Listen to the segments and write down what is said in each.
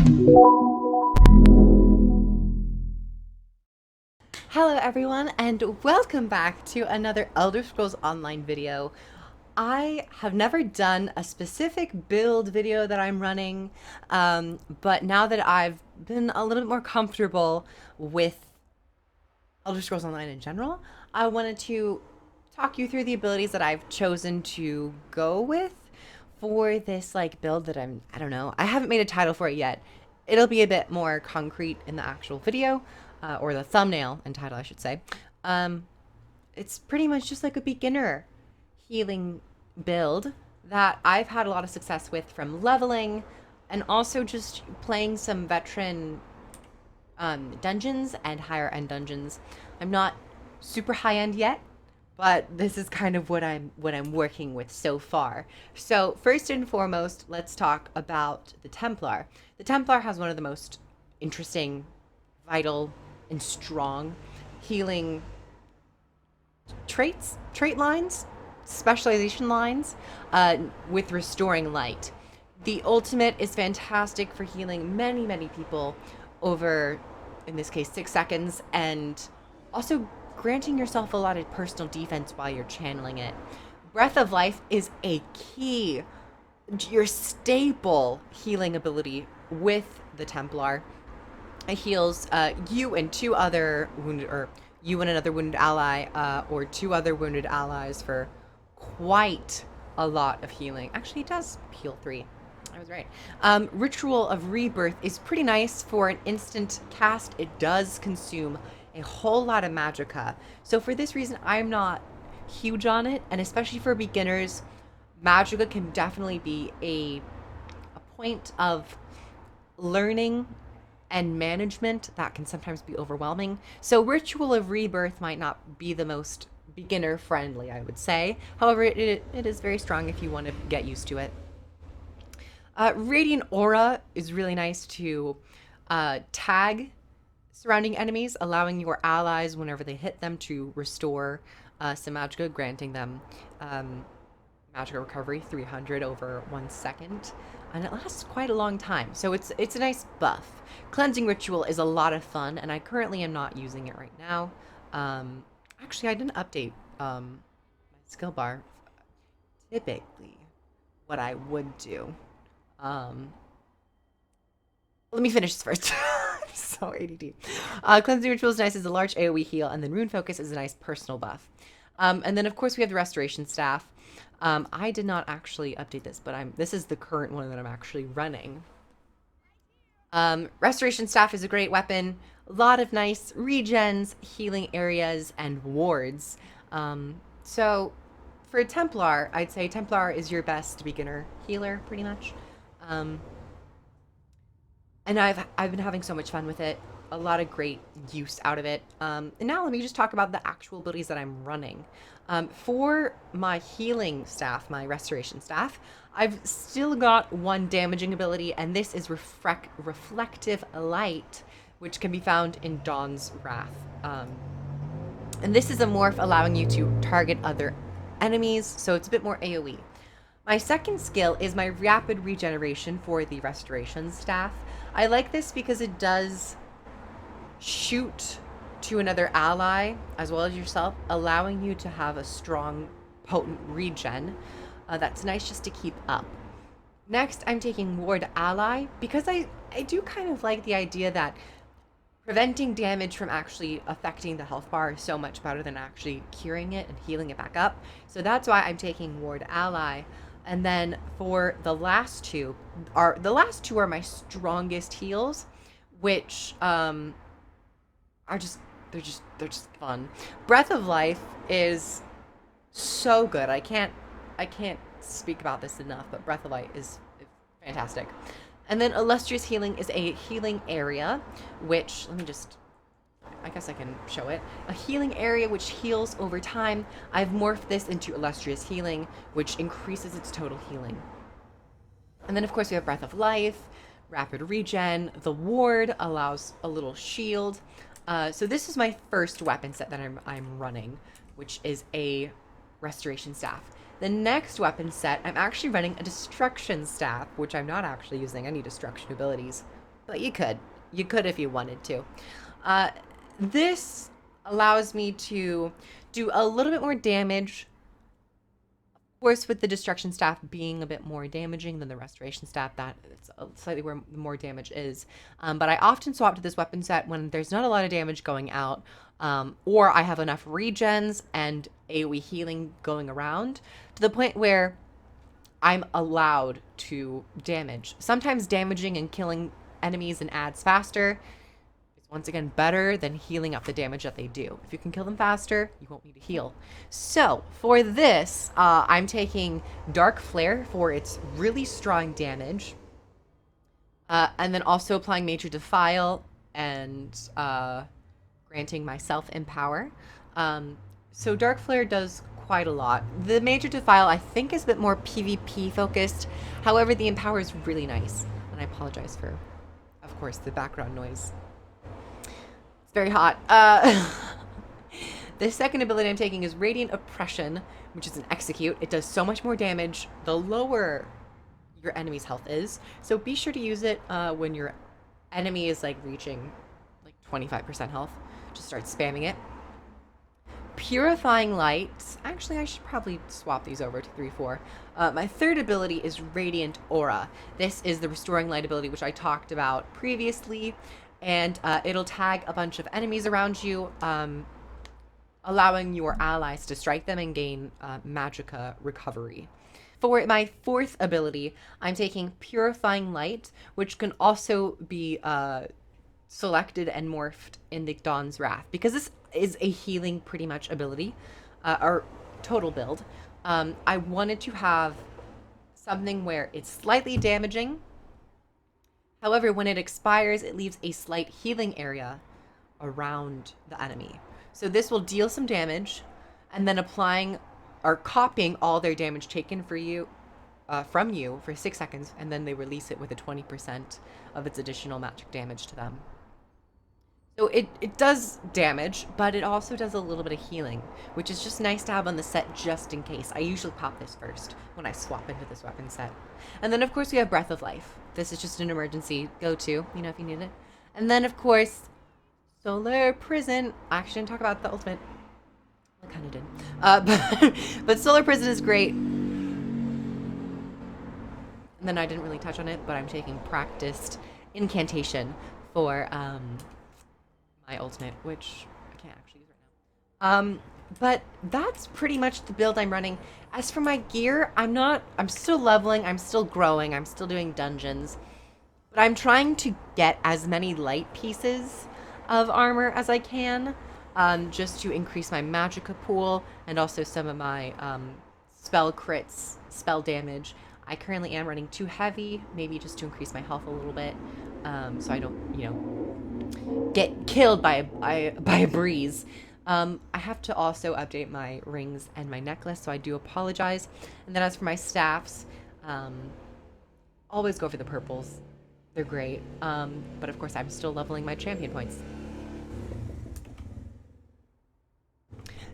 Hello everyone, and welcome back to another Elder Scrolls Online video. I have never done a specific build video that I'm running, but now that I've been a little bit more comfortable with Elder Scrolls Online in general, I wanted to talk you through the abilities that I've chosen to go with for this build that I don't know, I haven't made a title for it yet. It'll be a bit more concrete in the actual video, or the thumbnail and title, I should say. It's pretty much just like a beginner healing build that I've had a lot of success with from leveling and also just playing some veteran dungeons and higher end dungeons. I'm not super high end yet, but this is kind of what I'm working with so far. So first and foremost, let's talk about the Templar. The Templar has one of the most interesting, vital, and strong healing trait lines, specialization lines, with restoring light. The ultimate is fantastic for healing many people over, in this case, 6 seconds, and also granting yourself a lot of personal defense while you're channeling it. Breath of Life is a key, your staple healing ability with the Templar. It heals you and two other wounded, or you and another wounded ally, or two other wounded allies for quite a lot of healing. Actually, it does heal 3. I was right. Ritual of Rebirth is pretty nice for an instant cast. It does consume a whole lot of magicka. So for this reason, I'm not huge on it, and especially for beginners, magicka can definitely be a point of learning and management that can sometimes be overwhelming. So Ritual of Rebirth might not be the most beginner friendly, I would say. However, it is very strong if you want to get used to it. Radiant Aura is really nice to tag surrounding enemies, allowing your allies, whenever they hit them, to restore some magicka, granting them magicka recovery 300 over 1 second. And it lasts quite a long time, so it's a nice buff. Cleansing Ritual is a lot of fun, and I currently am not using it right now. Actually, I didn't update my skill bar. Typically, what I would do. Let me finish this first. I'm so ADD. Cleansing Ritual is nice as a large AoE heal, and then Rune Focus is a nice personal buff. And then, of course, we have the Restoration Staff. I did not actually update this, but this is the current one that I'm actually running. Restoration Staff is a great weapon. A lot of nice regens, healing areas, and wards. So for a Templar, I'd say Templar is your best beginner healer, pretty much. And I've been having so much fun with it. A lot of great use out of it. And now let me just talk about the actual abilities that I'm running. For my healing staff, my restoration staff, I've still got one damaging ability, and this is Reflective Light, which can be found in Dawn's Wrath. And this is a morph allowing you to target other enemies, so it's a bit more AoE. My second skill is my Rapid Regeneration for the Restoration Staff. I like this because it does shoot to another ally as well as yourself, allowing you to have a strong, potent regen. That's nice just to keep up. Next, I'm taking Ward Ally because I do kind of like the idea that preventing damage from actually affecting the health bar is so much better than actually curing it and healing it back up. So that's why I'm taking Ward Ally. And then for the last two are my strongest heals, which they're just fun. Breath of Life is so good. I can't speak about this enough, but Breath of Life is fantastic. And then Illustrious Healing is a healing area, which, I guess I can show it. A healing area which heals over time. I've morphed this into Illustrious Healing, which increases its total healing. And then, of course, we have Breath of Life, Rapid Regen. The Ward allows a little shield. So this is my first weapon set that I'm running, which is a Restoration Staff. The next weapon set, I'm actually running a Destruction Staff, which I'm not actually using any destruction abilities. but you could. You could if you wanted to. Uh, this allows me to do a little bit more damage. Of course, with the destruction staff being a bit more damaging than the restoration staff, that it's slightly where the more damage is. But I often swap to this weapon set when there's not a lot of damage going out, or I have enough regens and AoE healing going around to the point where I'm allowed to damage. Sometimes damaging and killing enemies and adds faster is once again better than healing up the damage that they do. If you can kill them faster, you won't need to heal. So for this, I'm taking Dark Flare for its really strong damage, and then also applying Major Defile and granting myself Empower. So Dark Flare does quite a lot. The Major Defile, I think, is a bit more PvP focused. However, the Empower is really nice. And I apologize for, of course, the background noise. It's very hot. The second ability I'm taking is Radiant Oppression, which is an execute. It does so much more damage the lower your enemy's health is. So be sure to use it when your enemy is like reaching like 25% health. Just start spamming it. Purifying Light. Actually, I should probably swap these over to 3-4. My third ability is Radiant Aura. This is the Restoring Light ability, which I talked about previously. And it'll tag a bunch of enemies around you, allowing your allies to strike them and gain Magicka recovery. For my fourth ability, I'm taking Purifying Light, which can also be selected and morphed in the Dawn's Wrath, because this is a healing pretty much ability, or total build. I wanted to have something where it's slightly damaging. However, when it expires, it leaves a slight healing area around the enemy. So this will deal some damage, and then applying or copying all their damage taken for you, from you for 6 seconds, and then they release it with a 20% of its additional magic damage to them. So it does damage, but it also does a little bit of healing, which is just nice to have on the set just in case. I usually pop this first when I swap into this weapon set. And then, of course, we have Breath of Life. This is just an emergency go-to, you know, if you need it. And then, of course, Solar Prison. I actually didn't talk about the ultimate. I kind of did. But Solar Prison is great. And then I didn't really touch on it, but I'm taking Practiced Incantation for my ultimate, which I can't actually use right now. But that's pretty much the build I'm running. As for my gear, I'm still leveling, I'm still growing, I'm still doing dungeons, but I'm trying to get as many light pieces of armor as I can, just to increase my magicka pool and also some of my spell crits, spell damage. I currently am running 2 heavy, maybe just to increase my health a little bit, so I don't, you know, get killed by a breeze. I have to also update my rings and my necklace, so I do apologize. And then as for my staffs, always go for the purples. They're great. But of course, I'm still leveling my champion points.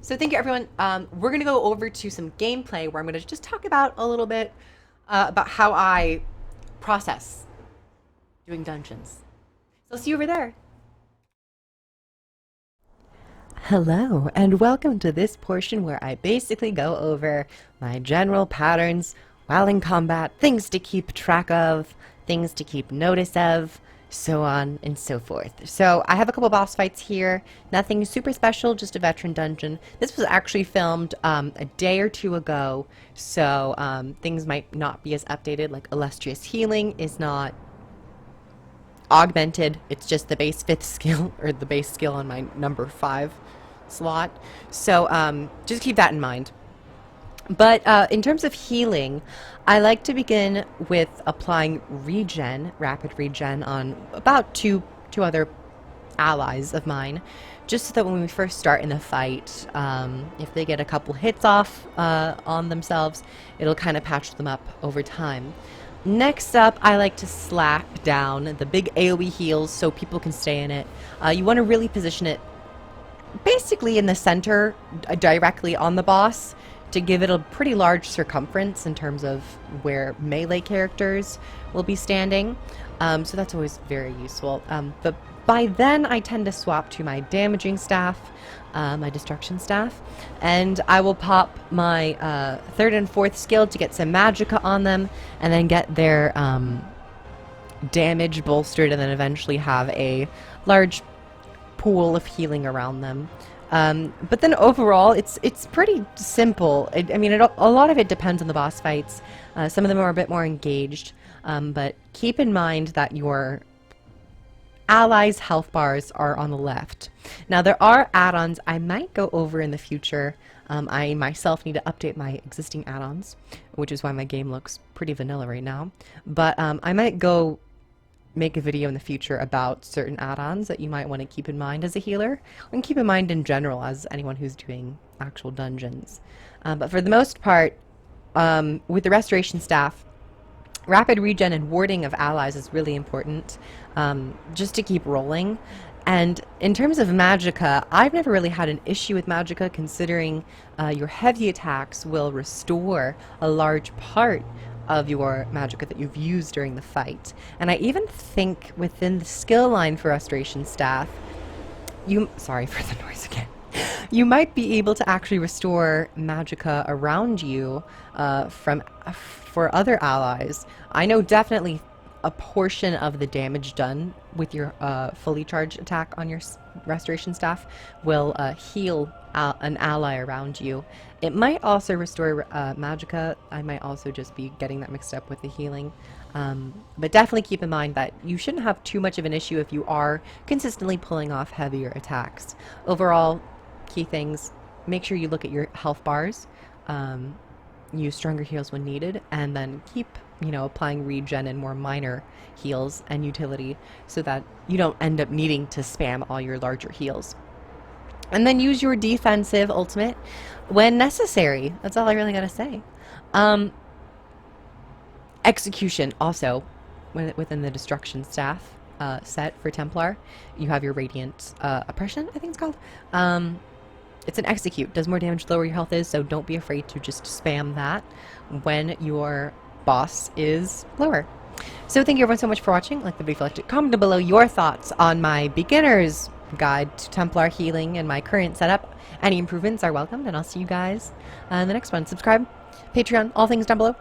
So thank you, everyone. We're going to go over to some gameplay where I'm going to just talk about a little bit about how I process doing dungeons. So I'll see you over there. Hello, and welcome to this portion where I basically go over my general patterns while in combat, things to keep track of, things to keep notice of, so on and so forth. So I have a couple boss fights here, nothing super special, just a veteran dungeon. This was actually filmed a day or 2 ago, so things might not be as updated, like Illustrious Healing is not augmented, it's just the base 5th skill, or the base skill on my number 5 slot. So just keep that in mind. But in terms of healing, I like to begin with applying regen, rapid regen, on about two other allies of mine, just so that when we first start in the fight, if they get a couple hits off on themselves, it'll kind of patch them up over time. Next up, I like to slap down the big AoE heals so people can stay in it. You want to really position it basically in the center, directly on the boss, to give it a pretty large circumference in terms of where melee characters will be standing. So that's always very useful. But by then, I tend to swap to my damaging staff, my destruction staff, and I will pop my third and fourth skill to get some magicka on them, and then get their damage bolstered, and then eventually have a large pool of healing around them. But then overall, it's pretty simple. I mean, a lot of it depends on the boss fights. Some of them are a bit more engaged, but keep in mind that your allies' health bars are on the left. Now, there are add-ons I might go over in the future. I myself need to update my existing add-ons, which is why my game looks pretty vanilla right now. But I might go make a video in the future about certain add-ons that you might want to keep in mind as a healer, and keep in mind in general as anyone who's doing actual dungeons. But for the most part, with the restoration staff, rapid regen and warding of allies is really important, just to keep rolling. And in terms of magicka, I've never really had an issue with magicka, considering your heavy attacks will restore a large part of your magicka that you've used during the fight. And I even think within the skill line for restoration staff, sorry for the noise again. You might be able to actually restore magicka around you for other allies. I know definitely a portion of the damage done with your fully charged attack on your restoration staff will heal an ally around you. It might also restore magicka. I might also just be getting that mixed up with the healing. But definitely keep in mind that you shouldn't have too much of an issue if you are consistently pulling off heavier attacks. Overall, key things: make sure you look at your health bars, use stronger heals when needed, and then keep applying regen and more minor heals and utility, so that you don't end up needing to spam all your larger heals. And then use your defensive ultimate when necessary. That's all I really gotta say. Execution also, within the destruction staff set for Templar, you have your Radiant Oppression, I think it's called. It's an execute, does more damage the lower your health is, so don't be afraid to just spam that when your boss is lower. So thank you everyone so much for watching. Like the video if you liked it, comment below your thoughts on my beginner's guide to Templar healing and my current setup. Any improvements are welcomed, and I'll see you guys in the next one. Subscribe, Patreon, all things down below.